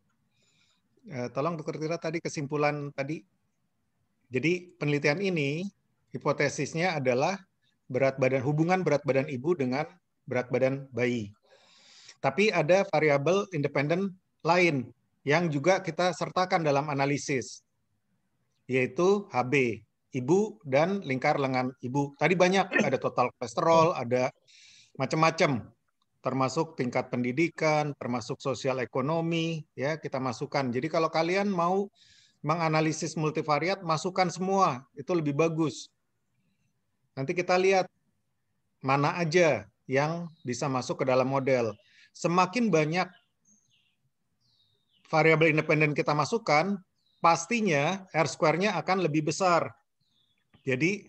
Tolong Dr. Tira tadi kesimpulan tadi. Jadi penelitian ini hipotesisnya adalah hubungan berat badan ibu dengan berat badan bayi. Tapi ada variabel independen lain yang juga kita sertakan dalam analisis, yaitu HB, ibu dan lingkar lengan ibu. Tadi banyak, ada total kolesterol, ada macam-macam, termasuk tingkat pendidikan, termasuk sosial ekonomi, ya kita masukkan. Jadi kalau kalian mau menganalisis multivariat, masukkan semua, itu lebih bagus. Nanti kita lihat mana aja yang bisa masuk ke dalam model. Semakin banyak variabel independen kita masukkan, pastinya R-square-nya akan lebih besar. Jadi,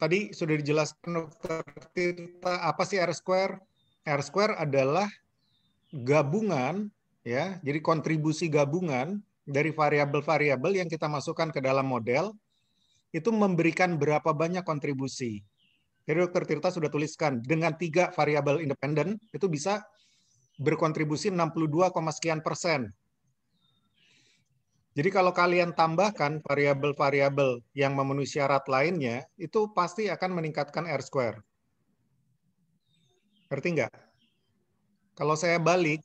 tadi sudah dijelaskan Dr. Tirta, apa sih R-square? R-square adalah gabungan, ya, jadi kontribusi gabungan dari variabel-variabel yang kita masukkan ke dalam model, itu memberikan berapa banyak kontribusi. Jadi Dr. Tirta sudah tuliskan, dengan 3 variabel independen, itu bisa berkontribusi 62, sekian persen. Jadi kalau kalian tambahkan variabel-variabel yang memenuhi syarat lainnya, itu pasti akan meningkatkan R-square. Ngerti nggak? Kalau saya balik,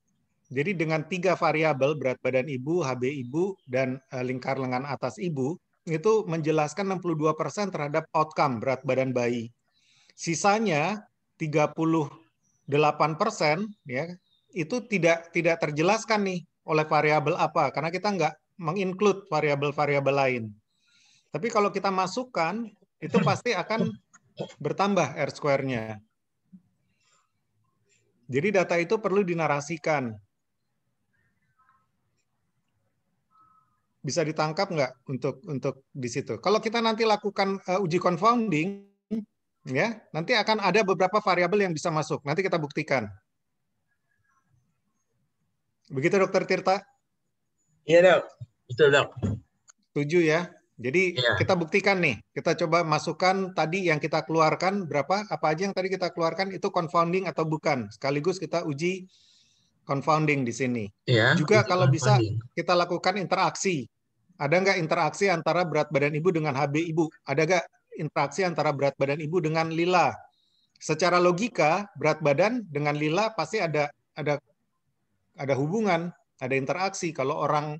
jadi dengan 3 variabel, berat badan ibu, HB ibu, dan lingkar lengan atas ibu, itu menjelaskan 62% terhadap outcome berat badan bayi. Sisanya 38%, ya, itu tidak terjelaskan nih oleh variabel apa, karena kita nggak menginclude variabel-variabel lain. Tapi kalau kita masukkan, itu pasti akan bertambah R-square-nya. Jadi data itu perlu dinarasikan. Bisa ditangkap nggak untuk di situ? Kalau kita nanti lakukan uji confounding, ya, nanti akan ada beberapa variabel yang bisa masuk. Nanti kita buktikan. Begitu, Dokter Tirta? Iya, Dok. Betul, Dok. Setuju ya? Jadi Iya. kita buktikan nih. Kita coba masukkan tadi yang kita keluarkan berapa? Apa aja yang tadi kita keluarkan itu confounding atau bukan? Sekaligus kita uji confounding di sini. Iya, Juga uji kalau bisa confounding. kita lakukan interaksi. Ada nggak interaksi antara berat badan ibu dengan HB ibu? Ada nggak interaksi antara berat badan ibu dengan lila? Secara logika, berat badan dengan lila pasti ada hubungan, ada interaksi. Kalau orang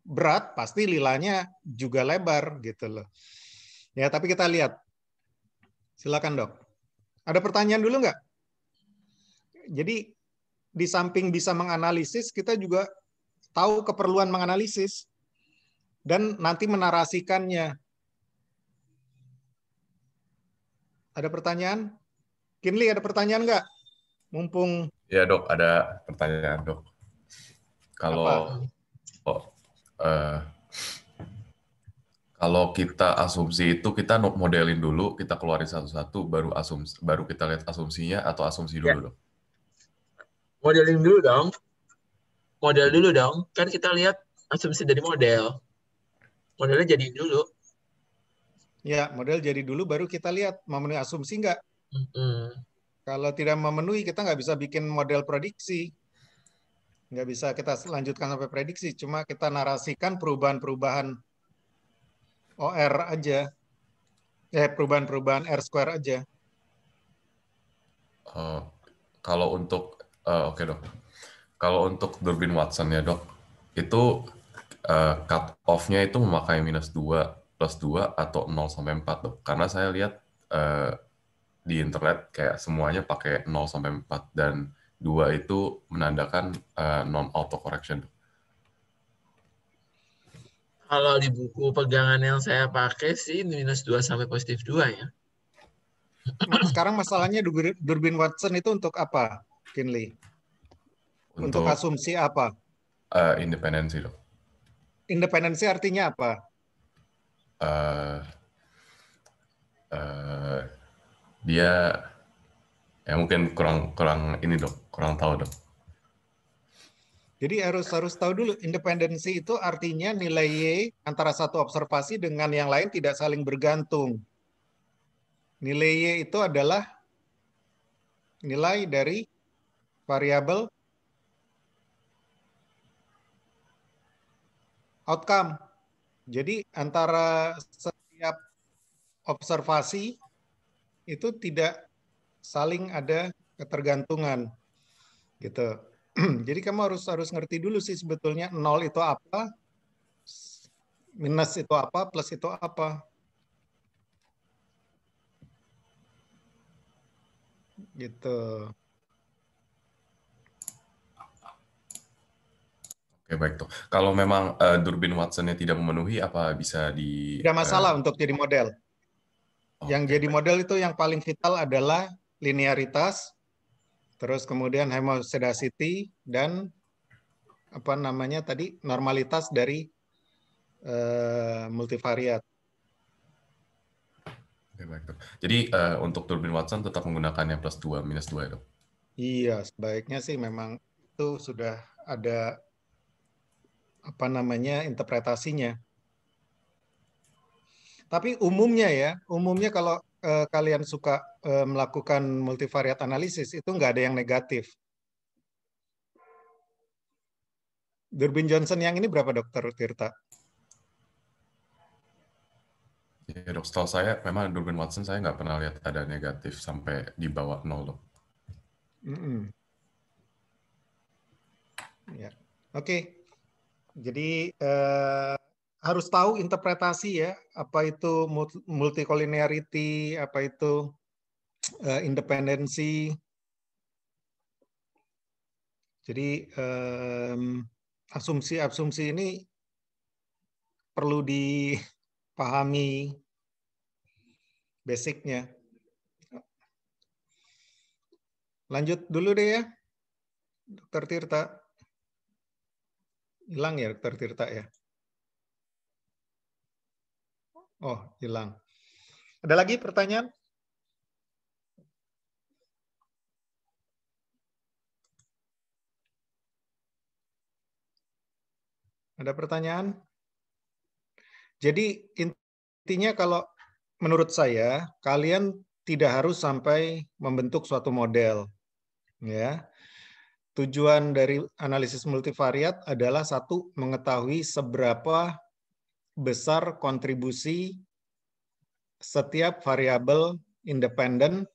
berat, pasti lilanya juga lebar gitu loh. Ya, tapi kita lihat. Silakan, Dok. Ada pertanyaan dulu nggak? Jadi di samping bisa menganalisis, kita juga tahu keperluan menganalisis dan nanti menarasikannya. Ada pertanyaan? Kinley, ada pertanyaan nggak? Mumpung Ya dok, ada pertanyaan dok. Kalau eh, kalau kita asumsi itu kita modelin dulu, kita keluarin satu-satu, baru kita lihat asumsinya atau asumsi dulu Ya. dok. Modeling dulu dong. Model dulu dong. Kan kita lihat asumsi dari model. Modelnya jadi dulu. ya, model jadi dulu baru kita lihat memenuhi asumsi nggak. Kalau tidak memenuhi, kita nggak bisa bikin model prediksi. Nggak bisa kita lanjutkan sampai prediksi. Cuma kita narasikan perubahan-perubahan OR aja. Perubahan-perubahan R square aja. Kalau untuk, oke dok. Kalau untuk Durbin Watson ya dok, itu cut off-nya itu memakai -2, +2, atau 0 sampai 4 dok. Karena saya lihat di internet kayak semuanya pakai 0 sampai 4 dan 2 itu menandakan non auto correction. Kalau di buku pegangan yang saya pakai sih -2 sampai +2 ya. Sekarang masalahnya Durbin Watson itu untuk apa, Kinley? Untuk asumsi apa? Independensi dok. Independensi artinya apa? Dia ya mungkin kurang ini dok, kurang tahu dok. Jadi harus tahu dulu independensi itu artinya nilai Y antara satu observasi dengan yang lain tidak saling bergantung. Nilai Y itu adalah nilai dari variabel outcome. Jadi antara setiap observasi itu tidak saling ada ketergantungan. Gitu. Jadi kamu harus ngerti dulu sih sebetulnya 0 itu apa, minus itu apa, plus itu apa. Gitu. Oke baik tuh. Kalau memang Durbin Watson-nya tidak memenuhi, apa bisa di? Tidak masalah untuk jadi model. Yang jadi baik. model itu yang paling vital adalah linearitas, terus kemudian hemosedasity dan apa namanya tadi normalitas dari multivariat. Oke, baik tuh. Jadi untuk Durbin Watson tetap menggunakannya +2, -2 dok. Iya, sebaiknya sih memang itu sudah ada apa namanya interpretasinya. Tapi umumnya kalau kalian suka melakukan multivariat analisis itu nggak ada yang negatif. Durbin Johnson yang ini berapa Dokter Tirta? Ya dok, setahu saya memang Durbin Watson saya nggak pernah lihat ada negatif sampai di bawah 0 dok. Ya. Oke. Jadi harus tahu interpretasi ya, apa itu multicolinearity, apa itu independensi. Jadi asumsi-asumsi ini perlu dipahami basicnya. Lanjut dulu deh ya, Dokter Tirta. Hilang ya Dokter Tirta ya? Oh, hilang. Ada lagi pertanyaan? Ada pertanyaan? Jadi intinya kalau menurut saya, kalian tidak harus sampai membentuk suatu model. Ya. Tujuan dari analisis multivariat adalah satu, mengetahui seberapa besar kontribusi setiap variabel independen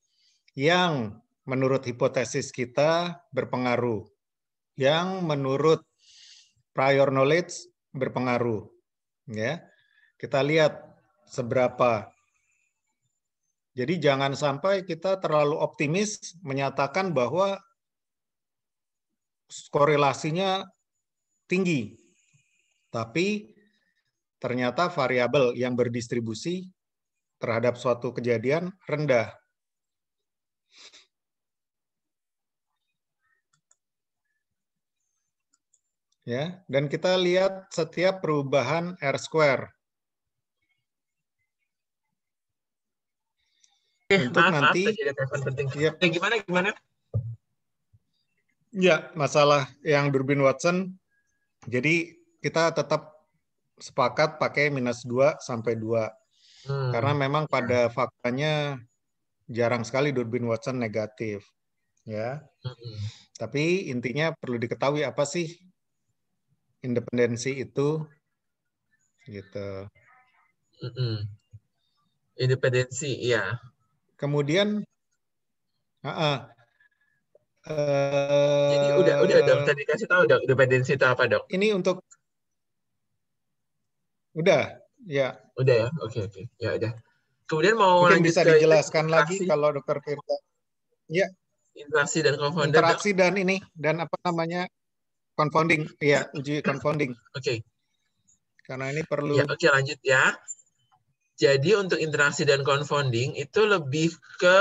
yang menurut hipotesis kita berpengaruh, yang menurut prior knowledge berpengaruh. Ya, kita lihat seberapa. Jadi jangan sampai kita terlalu optimis menyatakan bahwa korelasinya tinggi, tapi ternyata variabel yang berdistribusi terhadap suatu kejadian rendah. Ya, dan kita lihat setiap perubahan R-square. Untuk maaf, nanti tadi ada telepon penting. ya, Gimana? Ya, masalah yang Durbin Watson, jadi kita tetap sepakat pakai -2 sampai 2. Karena memang pada faktanya jarang sekali Durbin Watson negatif. Ya. Tapi intinya perlu diketahui apa sih independensi itu, gitu. Independensi, iya. Kemudian, jadi udah dok, tadi kasih tahu dok, independensi itu apa dok? Ini untuk, udah, ya. Udah ya, oke, ya udah. Kemudian mau Mungkin lanjut bisa ke dijelaskan lagi interaksi. kalau Dr. Tirta. Ya. Interaksi dan confounder. Interaksi dok. Dan apa namanya? Confounding, ya, uji confounding. Oke. Karena ini perlu. Ya, oke, lanjut ya. Jadi untuk interaksi dan confounding itu lebih ke